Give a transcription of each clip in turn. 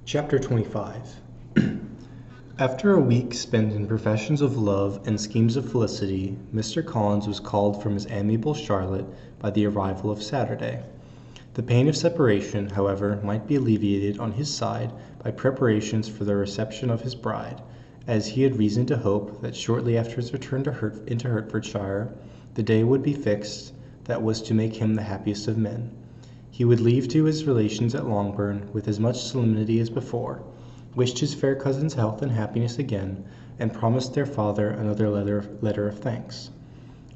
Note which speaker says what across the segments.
Speaker 1: Chapter 25. After a week spent in professions of love and schemes of felicity, Mr. Collins was called from his amiable Charlotte by the arrival of Saturday. The pain of separation, however, might be alleviated on his side by preparations for the reception of his bride, as he had reason to hope that shortly after his return into Hertfordshire, the day would be fixed that was to make him the happiest of men. He would leave to his relations at Longbourn with as much solemnity as before, wished his fair cousin's health and happiness again, and promised their father another letter of thanks.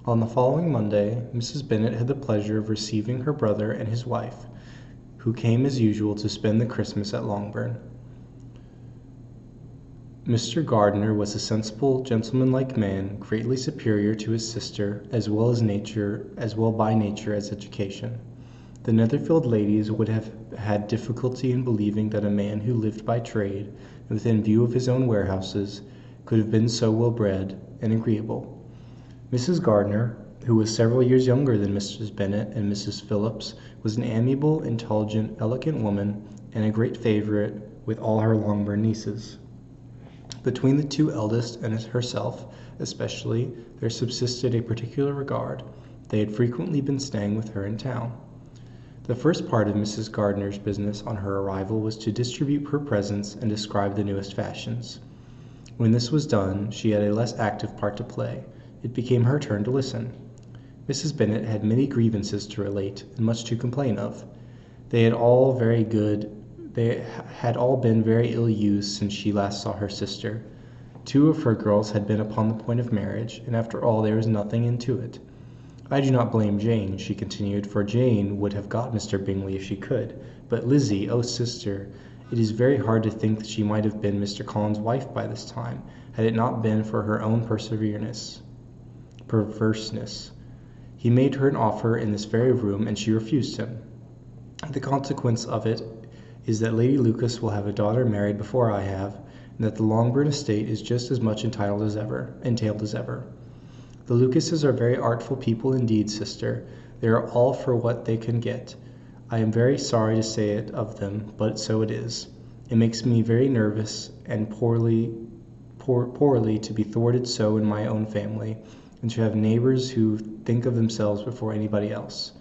Speaker 1: On the following Monday, Mrs. Bennet had the pleasure of receiving her brother and his wife, who came as usual to spend the Christmas at Longbourn. Mr. Gardiner was a sensible, gentlemanlike man, greatly superior to his sister, as well by nature as education. The Netherfield ladies would have had difficulty in believing that a man who lived by trade, and within view of his own warehouses, could have been so well bred and agreeable. Mrs. Gardiner, who was several years younger than Mrs. Bennet and Mrs. Phillips, was an amiable, intelligent, elegant woman, and a great favourite with all her Longbourn nieces. Between the two eldest and herself, especially, there subsisted a particular regard. They had frequently been staying with her in town. The first part of Mrs. Gardiner's business on her arrival was to distribute her presents and describe the newest fashions. When this was done, she had a less active part to play. It became her turn to listen. Mrs. Bennet had many grievances to relate, and much to complain of. They had all been very ill used since she last saw her sister. 2 of her girls had been upon the point of marriage, and after all there was nothing into it. I do not blame Jane, she continued, for Jane would have got Mr. Bingley if she could. But Lizzie, oh sister, it is very hard to think that she might have been Mr. Collins' wife by this time, had it not been for her own perverseness. He made her an offer in this very room, and she refused him. The consequence of it is that Lady Lucas will have a daughter married before I have, and that the Longbourn estate is just as much entailed as ever. The Lucases are very artful people indeed, sister. They are all for what they can get. I am very sorry to say it of them, but so it is. It makes me very nervous and poorly to be thwarted so in my own family, and to have neighbors who think of themselves before anybody else.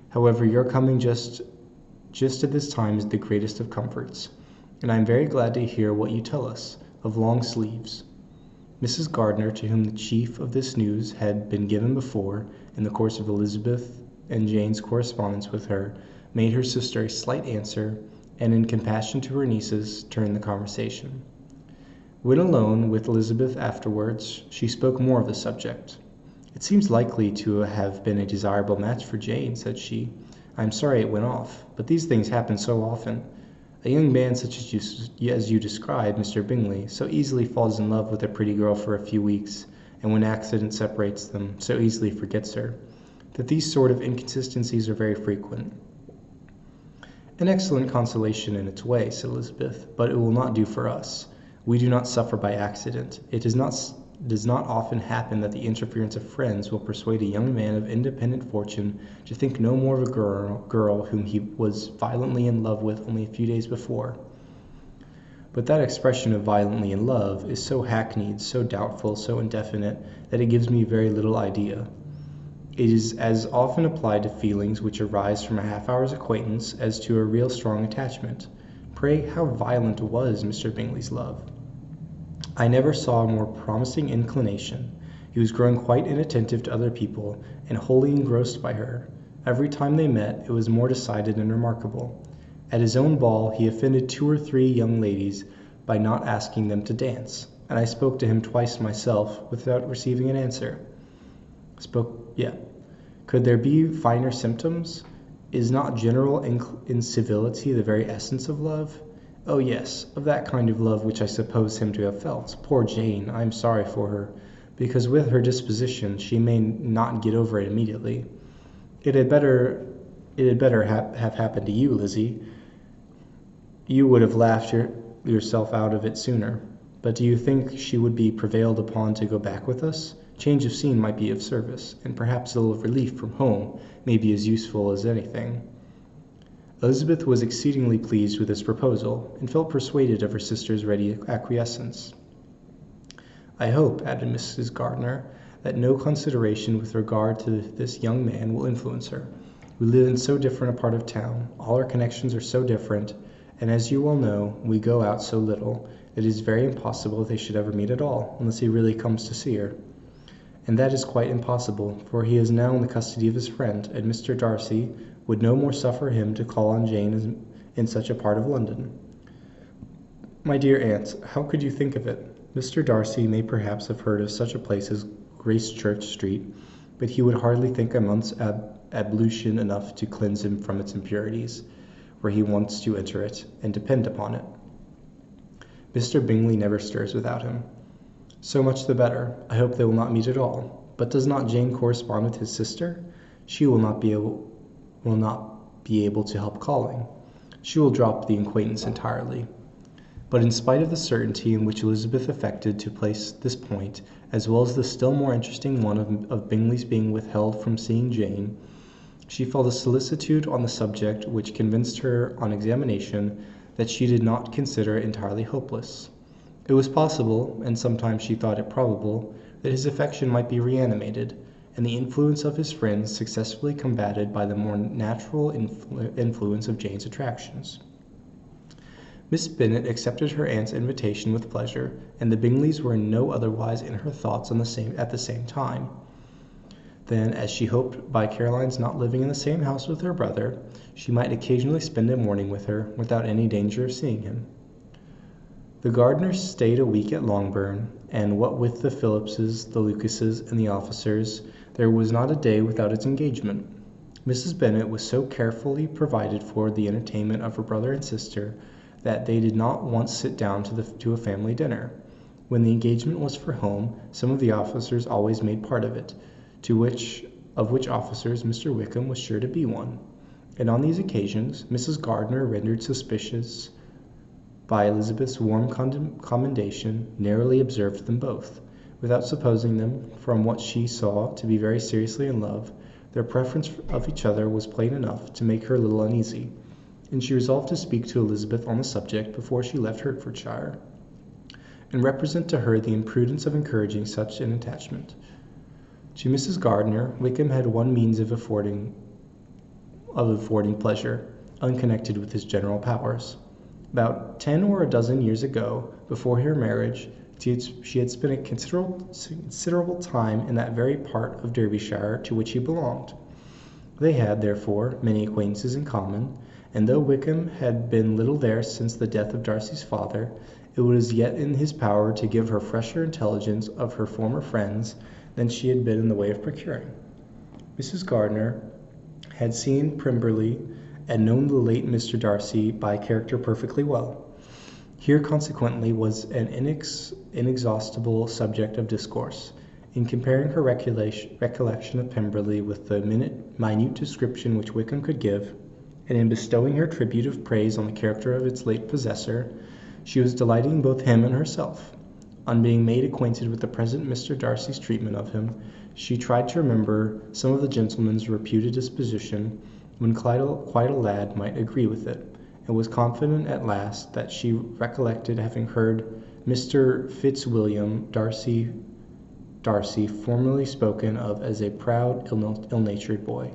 Speaker 1: However, your coming just at this time is the greatest of comforts, and I am very glad to hear what you tell us of long sleeves. Mrs. Gardiner, to whom the chief of this news had been given before, in the course of Elizabeth and Jane's correspondence with her, made her sister a slight answer, and in compassion to her nieces, turned the conversation. When alone with Elizabeth afterwards, she spoke more of the subject. "It seems likely to have been a desirable match for Jane," said she. "I am sorry it went off, but these things happen so often. A young man such as you describe, Mr. Bingley, so easily falls in love with a pretty girl for a few weeks, and when accident separates them, so easily forgets her, that these sort of inconsistencies are very frequent." "An excellent consolation in its way," said Elizabeth, "but it will not do for us. We do not suffer by accident. It does not often happen that the interference of friends will persuade a young man of independent fortune to think no more of a girl whom he was violently in love with only a few days before. But that expression of violently in love is so hackneyed, so doubtful, so indefinite, that it gives me very little idea. It is as often applied to feelings which arise from a half-hour's acquaintance as to a real strong attachment. Pray, how violent was Mr. Bingley's love? I never saw a more promising inclination. He was growing quite inattentive to other people, and wholly engrossed by her. Every time they met, it was more decided and remarkable. At his own ball, he offended 2 or 3 young ladies by not asking them to dance, and I spoke to him twice myself, without receiving an answer. Could there be finer symptoms? Is not general incivility the very essence of love? Oh yes, of that kind of love which I suppose him to have felt. Poor Jane, I am sorry for her, because with her disposition she may not get over it immediately. It had better have happened to you, Lizzie. You would have laughed yourself out of it sooner. But do you think she would be prevailed upon to go back with us? Change of scene might be of service, and perhaps a little relief from home may be as useful as anything." Elizabeth was exceedingly pleased with this proposal, and felt persuaded of her sister's ready acquiescence. "I hope," added Mrs. Gardiner, "that no consideration with regard to this young man will influence her. We live in so different a part of town, all our connections are so different, and as you well know, we go out so little, it is very impossible they should ever meet at all, unless he really comes to see her. And that is quite impossible, for he is now in the custody of his friend, and Mr. Darcy would no more suffer him to call on Jane in such a part of London." "My dear aunt, how could you think of it? Mr. Darcy may perhaps have heard of such a place as Gracechurch Street, but he would hardly think a month's ablution enough to cleanse him from its impurities, were he once to enter it, and depend upon it. Mr. Bingley never stirs without him." "So much the better. I hope they will not meet at all. But does not Jane correspond with his sister? She will not be able to help calling. She will drop the acquaintance entirely." But in spite of the certainty in which Elizabeth affected to place this point, as well as the still more interesting one of Bingley's being withheld from seeing Jane, she felt a solicitude on the subject which convinced her on examination that she did not consider it entirely hopeless. It was possible, and sometimes she thought it probable, that his affection might be reanimated, and the influence of his friends successfully combated by the more natural influence of Jane's attractions. Miss Bennet accepted her aunt's invitation with pleasure, and the Bingleys were in no otherwise in her thoughts at the same time. Then, as she hoped by Caroline's not living in the same house with her brother, she might occasionally spend a morning with her, without any danger of seeing him. The Gardiners stayed a week at Longbourn, and what with the Phillipses, the Lucases, and the officers, there was not a day without its engagement. Mrs. Bennet was so carefully provided for the entertainment of her brother and sister, that they did not once sit down to a family dinner. When the engagement was for home, some of the officers always made part of it, of which officers Mr. Wickham was sure to be one. And on these occasions, Mrs. Gardiner, rendered suspicious by Elizabeth's warm commendation, narrowly observed them both, without supposing them, from what she saw, to be very seriously in love. Their preference of each other was plain enough to make her a little uneasy, and she resolved to speak to Elizabeth on the subject before she left Hertfordshire, and represent to her the imprudence of encouraging such an attachment. To Mrs. Gardiner, Wickham had one means of affording pleasure, unconnected with his general powers. About 10 or a dozen years ago, before her marriage, she had spent a considerable time in that very part of Derbyshire to which he belonged. They had, therefore, many acquaintances in common, and though Wickham had been little there since the death of Darcy's father, it was yet in his power to give her fresher intelligence of her former friends than she had been in the way of procuring. Mrs. Gardiner had seen Pemberley, and known the late Mr. Darcy by character perfectly well. Here consequently was an inexhaustible subject of discourse. In comparing her recollection of Pemberley with the minute description which Wickham could give, and in bestowing her tribute of praise on the character of its late possessor, she was delighting both him and herself. On being made acquainted with the present Mr. Darcy's treatment of him, she tried to remember some of the gentleman's reputed disposition, when quite a lad might agree with it, and was confident at last that she recollected having heard Mr. Fitzwilliam Darcy formerly spoken of as a proud, ill-natured boy.